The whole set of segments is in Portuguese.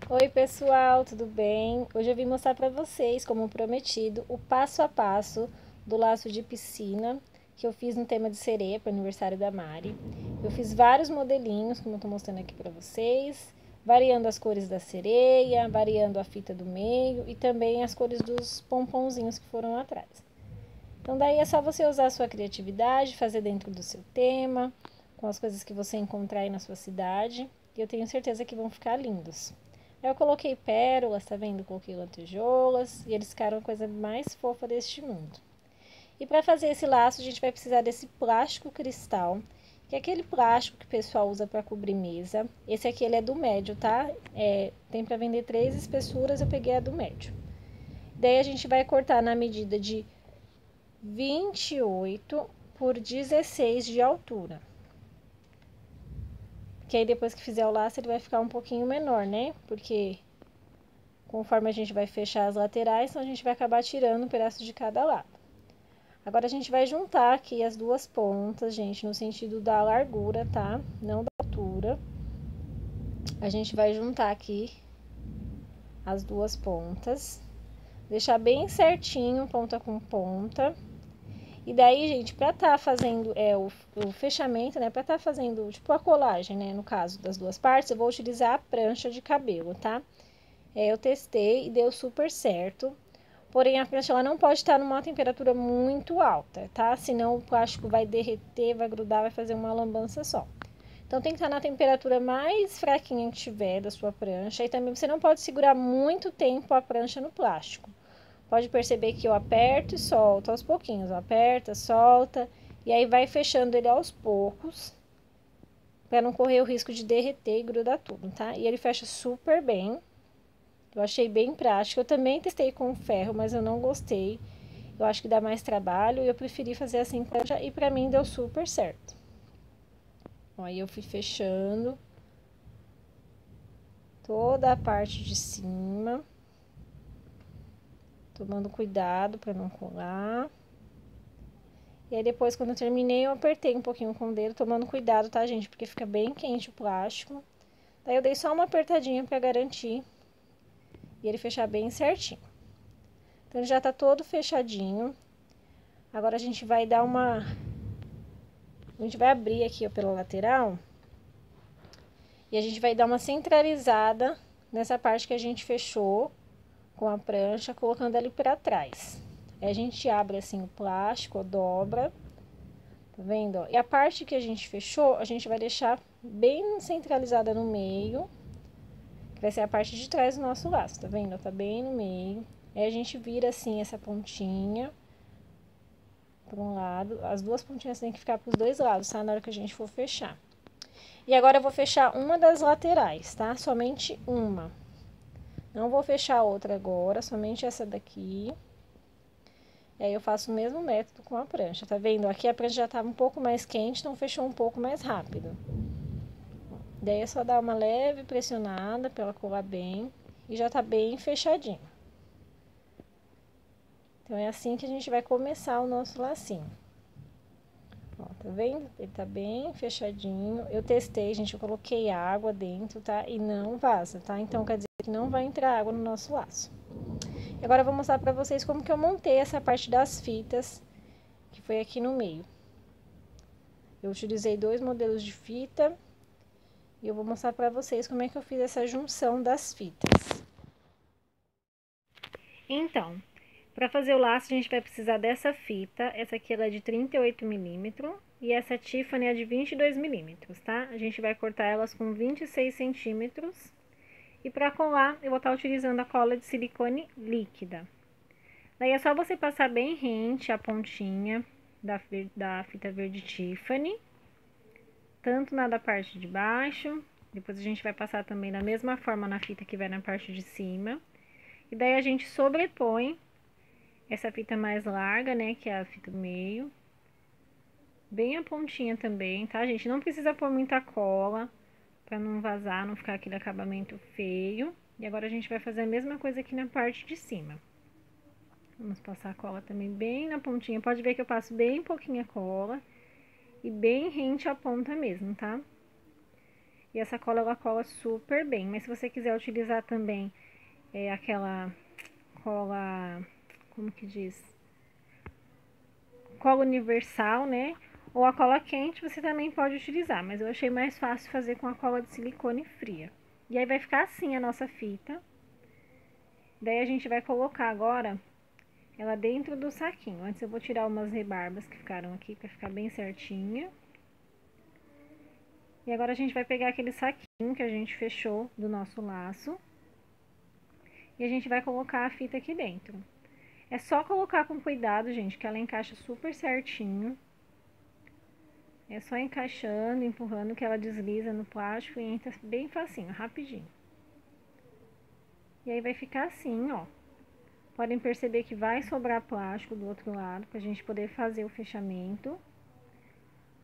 Oi pessoal, tudo bem? Hoje eu vim mostrar para vocês, como prometido, o passo a passo do laço de piscina que eu fiz no tema de sereia para o aniversário da Mari. Eu fiz vários modelinhos, como eu estou mostrando aqui para vocês, variando as cores da sereia, variando a fita do meio e também as cores dos pomponzinhos que foram atrás. Então daí é só você usar a sua criatividade, fazer dentro do seu tema, com as coisas que você encontrar aí na sua cidade, e eu tenho certeza que vão ficar lindos. Aí eu coloquei pérolas, tá vendo? Coloquei lantejoulas e eles ficaram a coisa mais fofa deste mundo. E para fazer esse laço, a gente vai precisar desse plástico cristal, que é aquele plástico que o pessoal usa para cobrir mesa. Esse aqui ele é do médio, tá? Tem para vender 3 espessuras, eu peguei a do médio. Daí a gente vai cortar na medida de 28 por 16 de altura. Que aí depois que fizer o laço ele vai ficar um pouquinho menor, né? Porque conforme a gente vai fechar as laterais, então a gente vai acabar tirando um pedaço de cada lado. Agora a gente vai juntar aqui as duas pontas, gente, no sentido da largura, tá? Não da altura. A gente vai juntar aqui as duas pontas, deixar bem certinho, ponta com ponta. E daí, gente, pra tá fazendo o fechamento, né, pra tá fazendo, tipo, a colagem, né, no caso das duas partes, eu vou utilizar a prancha de cabelo, tá? Eu testei e deu super certo. Porém, a prancha ela não pode estar numa temperatura muito alta, tá? Senão o plástico vai derreter, vai grudar, vai fazer uma lambança só. Então, tem que estar na temperatura mais fraquinha que tiver da sua prancha. E também você não pode segurar muito tempo a prancha no plástico. Pode perceber que eu aperto e solto aos pouquinhos. Aperta, solta. E aí vai fechando ele aos poucos. Para não correr o risco de derreter e grudar tudo, tá? E ele fecha super bem. Eu achei bem prático. Eu também testei com ferro, mas eu não gostei. Eu acho que dá mais trabalho e eu preferi fazer assim e pra mim deu super certo. Ó, aí eu fui fechando toda a parte de cima, tomando cuidado para não colar. E aí depois, quando eu terminei, eu apertei um pouquinho com o dedo, tomando cuidado, tá, gente? Porque fica bem quente o plástico. Daí eu dei só uma apertadinha para garantir e ele fechar bem certinho. Então ele já tá todo fechadinho. Agora a gente vai dar uma... A gente vai abrir aqui, ó, pela lateral. E a gente vai dar uma centralizada nessa parte que a gente fechou com a prancha, colocando ali para trás. Aí a gente abre assim o plástico, dobra, tá vendo? E a parte que a gente fechou, a gente vai deixar bem centralizada no meio, que vai ser a parte de trás do nosso laço, tá vendo? Tá bem no meio. Aí a gente vira assim essa pontinha para um lado, as duas pontinhas tem que ficar para os dois lados, tá? Na hora que a gente for fechar. E agora eu vou fechar uma das laterais, tá? Somente uma. Não vou fechar a outra agora, somente essa daqui. E aí eu faço o mesmo método com a prancha, tá vendo? Aqui a prancha já tava um pouco mais quente, então fechou um pouco mais rápido. Daí é só dar uma leve pressionada pra ela colar bem e já tá bem fechadinho. Então é assim que a gente vai começar o nosso lacinho. Ó, tá vendo? Ele tá bem fechadinho. Eu testei, gente, eu coloquei água dentro, tá? E não vaza, tá? Então quer dizer que não vai entrar água no nosso laço. E agora eu vou mostrar pra vocês como que eu montei essa parte das fitas, que foi aqui no meio. Eu utilizei 2 modelos de fita e eu vou mostrar pra vocês como é que eu fiz essa junção das fitas. Então, para fazer o laço a gente vai precisar dessa fita, essa aqui ela é de 38 milímetros e essa Tiffany é de 22 milímetros, tá? A gente vai cortar elas com 26 centímetros e para colar eu vou estar utilizando a cola de silicone líquida. Daí é só você passar bem rente a pontinha da fita verde Tiffany, tanto na da parte de baixo, depois a gente vai passar também da mesma forma na fita que vai na parte de cima. E daí a gente sobrepõe essa fita mais larga, né, que é a fita do meio. Bem a pontinha também, tá, gente? Não precisa pôr muita cola, pra não vazar, não ficar aquele acabamento feio. E agora a gente vai fazer a mesma coisa aqui na parte de cima. Vamos passar a cola também bem na pontinha. Pode ver que eu passo bem pouquinha cola e bem rente à ponta mesmo, tá? E essa cola, ela cola super bem. Mas se você quiser utilizar também aquela cola, como que diz? Cola universal, né? Ou a cola quente, você também pode utilizar. Mas eu achei mais fácil fazer com a cola de silicone fria. E aí vai ficar assim a nossa fita. Daí a gente vai colocar agora ela dentro do saquinho. Antes eu vou tirar umas rebarbas que ficaram aqui pra ficar bem certinha. E agora a gente vai pegar aquele saquinho que a gente fechou do nosso laço. E a gente vai colocar a fita aqui dentro. É só colocar com cuidado, gente, que ela encaixa super certinho. É só encaixando, empurrando, que ela desliza no plástico e entra bem facinho, rapidinho. E aí vai ficar assim, ó. Podem perceber que vai sobrar plástico do outro lado, pra gente poder fazer o fechamento.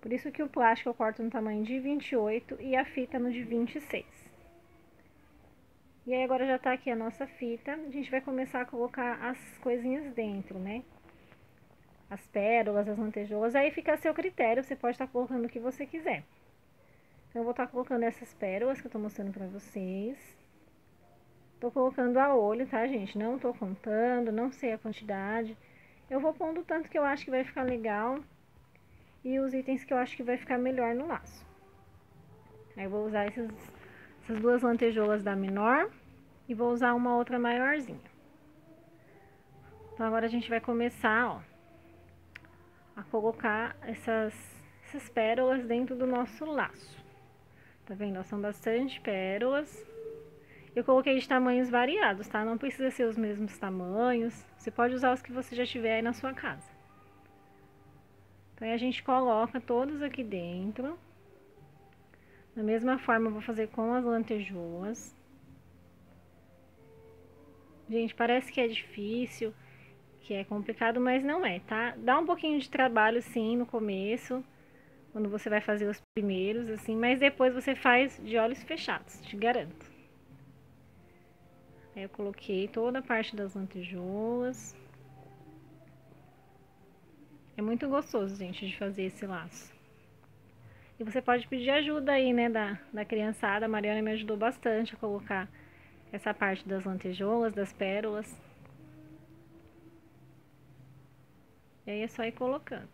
Por isso que o plástico eu corto no tamanho de 28 e a fita no de 26. E aí agora já tá aqui a nossa fita, a gente vai começar a colocar as coisinhas dentro, né? As pérolas, as lantejoulas, aí fica a seu critério, você pode estar colocando o que você quiser. Então eu vou estar colocando essas pérolas que eu tô mostrando pra vocês. Tô colocando a olho, tá, gente? Não tô contando, não sei a quantidade. Eu vou pondo o tanto que eu acho que vai ficar legal e os itens que eu acho que vai ficar melhor no laço. Aí eu vou usar essas duas lantejoulas da menor e vou usar uma outra maiorzinha. Então agora a gente vai começar, ó, a colocar essas pérolas dentro do nosso laço. Tá vendo? São bastante pérolas. Eu coloquei de tamanhos variados, tá? Não precisa ser os mesmos tamanhos. Você pode usar os que você já tiver aí na sua casa. Então, aí a gente coloca todos aqui dentro. Da mesma forma, eu vou fazer com as lantejoulas. Gente, parece que é difícil, que é complicado, mas não é, tá? Dá um pouquinho de trabalho, sim, no começo, quando você vai fazer os primeiros, assim, mas depois você faz de olhos fechados, te garanto. Aí eu coloquei toda a parte das lantejoulas. É muito gostoso, gente, de fazer esse laço. E você pode pedir ajuda aí, né, da criançada. A Mariana me ajudou bastante a colocar essa parte das lantejoulas, das pérolas. E aí é só ir colocando.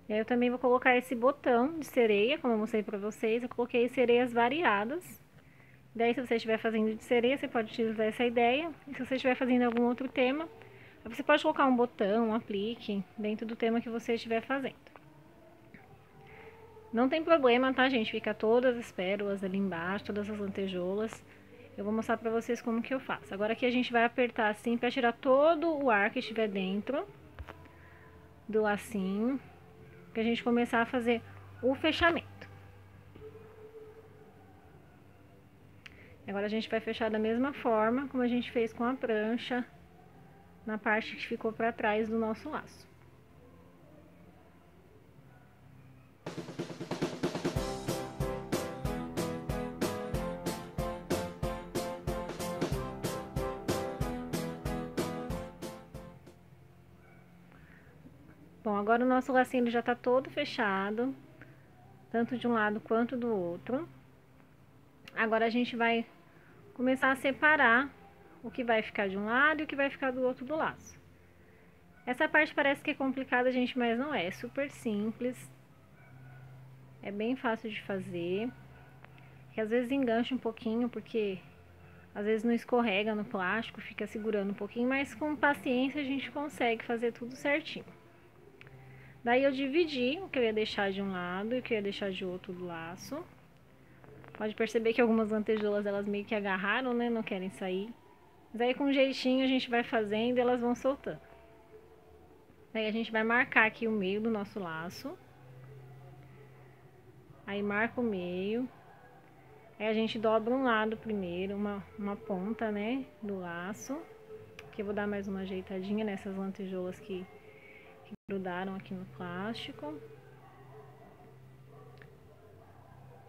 E aí eu também vou colocar esse botão de sereia, como eu mostrei pra vocês. Eu coloquei sereias variadas. Daí, se você estiver fazendo de sereia, você pode utilizar essa ideia. E se você estiver fazendo algum outro tema, você pode colocar um botão, um aplique, dentro do tema que você estiver fazendo. Não tem problema, tá, gente? Fica todas as pérolas ali embaixo, todas as lantejoulas. Eu vou mostrar pra vocês como que eu faço. Agora aqui a gente vai apertar assim pra tirar todo o ar que estiver dentro do lacinho, pra gente começar a fazer o fechamento. Agora a gente vai fechar da mesma forma como a gente fez com a prancha na parte que ficou pra trás do nosso laço. Bom, agora o nosso lacinho já tá todo fechado, tanto de um lado quanto do outro. Agora a gente vai começar a separar o que vai ficar de um lado e o que vai ficar do outro do laço. Essa parte parece que é complicada, gente, mas não é. É super simples. É bem fácil de fazer. Que às vezes engancha um pouquinho, porque às vezes não escorrega no plástico, fica segurando um pouquinho, mas com paciência a gente consegue fazer tudo certinho. Daí eu dividi o que eu ia deixar de um lado e o que eu ia deixar de outro do laço. Pode perceber que algumas lantejoulas elas meio que agarraram, né? Não querem sair. Mas aí com um jeitinho a gente vai fazendo e elas vão soltando. Daí a gente vai marcar aqui o meio do nosso laço. Aí marca o meio. Aí a gente dobra um lado primeiro, uma ponta, né? Do laço. Aqui eu vou dar mais uma ajeitadinha nessas lantejoulas que grudaram aqui no plástico.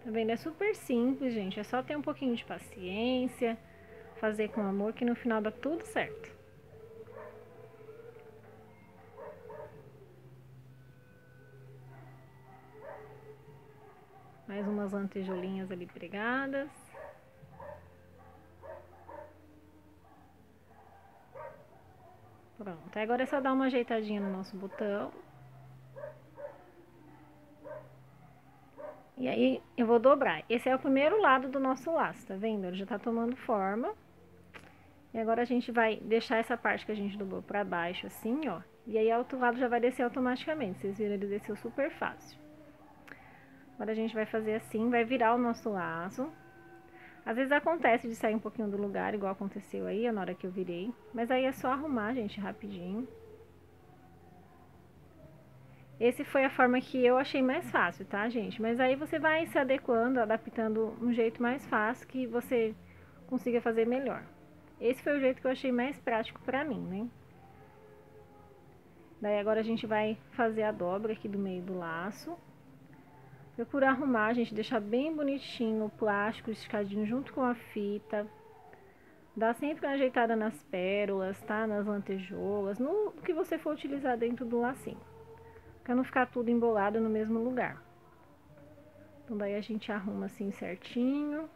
Tá vendo? É super simples, gente. É só ter um pouquinho de paciência, fazer com amor, que no final dá tudo certo. Mais umas lantejoulinhas ali pregadas. Pronto, agora é só dar uma ajeitadinha no nosso botão. E aí, eu vou dobrar. Esse é o primeiro lado do nosso laço, tá vendo? Ele já tá tomando forma. E agora a gente vai deixar essa parte que a gente dobrou pra baixo, assim, ó. E aí, o outro lado já vai descer automaticamente. Vocês viram, ele desceu super fácil. Agora a gente vai fazer assim, vai virar o nosso laço. Às vezes acontece de sair um pouquinho do lugar, igual aconteceu aí, na hora que eu virei. Mas aí é só arrumar, gente, rapidinho. Esse foi a forma que eu achei mais fácil, tá, gente? Mas aí você vai se adequando, adaptando um jeito mais fácil que você consiga fazer melhor. Esse foi o jeito que eu achei mais prático pra mim, né? Daí agora a gente vai fazer a dobra aqui do meio do laço. Procura arrumar, gente, deixar bem bonitinho o plástico esticadinho junto com a fita. Dá sempre uma ajeitada nas pérolas, tá? Nas lantejoulas, no que você for utilizar dentro do lacinho. Pra não ficar tudo embolado no mesmo lugar. Então daí a gente arruma assim certinho.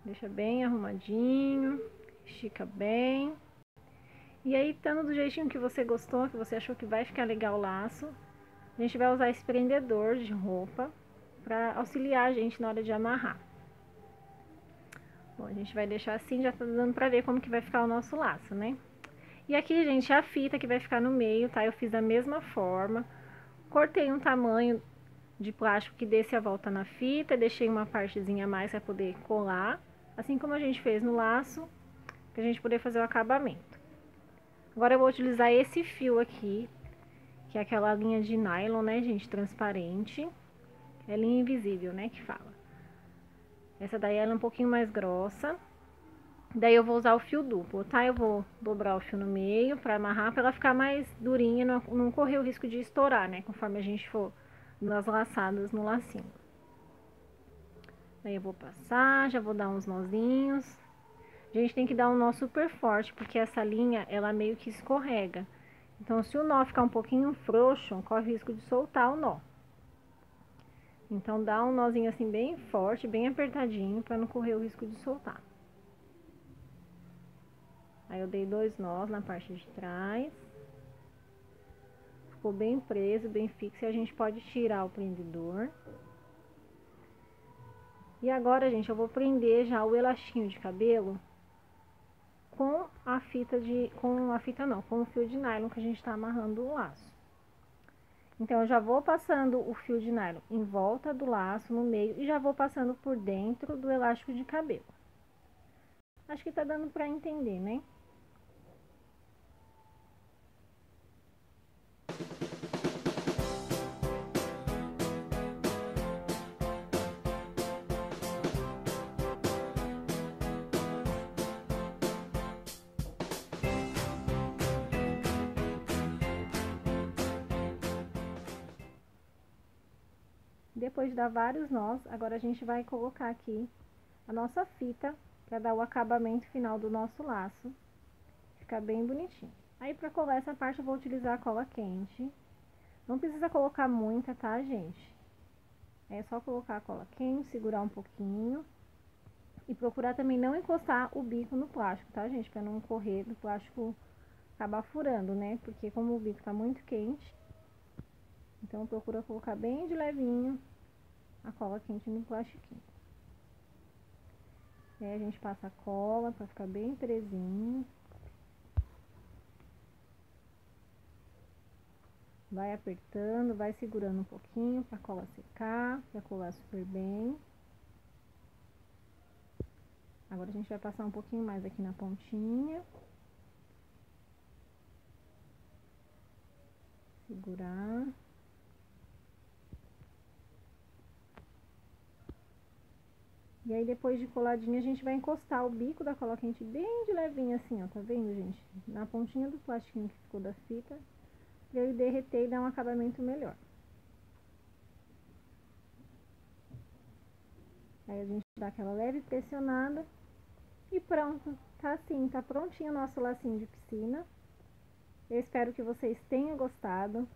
Deixa bem arrumadinho. Estica bem. E aí, estando do jeitinho que você gostou, que você achou que vai ficar legal o laço, a gente vai usar esse prendedor de roupa para auxiliar a gente na hora de amarrar. Bom, a gente vai deixar assim, já tá dando pra ver como que vai ficar o nosso laço, né? E aqui, gente, a fita que vai ficar no meio, tá? Eu fiz da mesma forma. Cortei um tamanho de plástico que desse a volta na fita, deixei uma partezinha a mais para poder colar, assim como a gente fez no laço, pra gente poder fazer o acabamento. Agora eu vou utilizar esse fio aqui, que é aquela linha de nylon, né, gente, transparente. É linha invisível, né, que fala. Essa daí ela é um pouquinho mais grossa. Daí eu vou usar o fio duplo, tá? Eu vou dobrar o fio no meio pra amarrar, pra ela ficar mais durinha e não correr o risco de estourar, né, conforme a gente for nas laçadas no lacinho. Daí eu vou passar, já vou dar uns nozinhos. A gente tem que dar um nó super forte, porque essa linha, ela meio que escorrega. Então, se o nó ficar um pouquinho frouxo, corre o risco de soltar o nó. Então, dá um nozinho assim bem forte, bem apertadinho, para não correr o risco de soltar. Aí, eu dei 2 nós na parte de trás. Ficou bem preso, bem fixo, e a gente pode tirar o prendedor. E agora, gente, eu vou prender já o elastinho de cabelo com a fita com o fio de nylon que a gente tá amarrando o laço. Então, eu já vou passando o fio de nylon em volta do laço, no meio, e já vou passando por dentro do elástico de cabelo. Acho que tá dando pra entender, né? Depois de dar vários nós, agora a gente vai colocar aqui a nossa fita para dar o acabamento final do nosso laço. Ficar bem bonitinho. Aí, para colar essa parte, eu vou utilizar a cola quente. Não precisa colocar muita, tá, gente? É só colocar a cola quente, segurar um pouquinho. E procurar também não encostar o bico no plástico, tá, gente? Para não correr do plástico acabar furando, né? Porque como o bico tá muito quente, então procura colocar bem de levinho a cola quente no plastiquinho. E aí a gente passa a cola para ficar bem presinho. Vai apertando, vai segurando um pouquinho para a cola secar, para colar super bem. Agora a gente vai passar um pouquinho mais aqui na pontinha. Segurar. E aí, depois de coladinha, a gente vai encostar o bico da cola quente bem de levinho assim, ó, tá vendo, gente? Na pontinha do plastiquinho que ficou da fita, pra ele derreter e dar um acabamento melhor. Aí a gente dá aquela leve pressionada e pronto, tá assim, tá prontinho o nosso lacinho de piscina. Eu espero que vocês tenham gostado.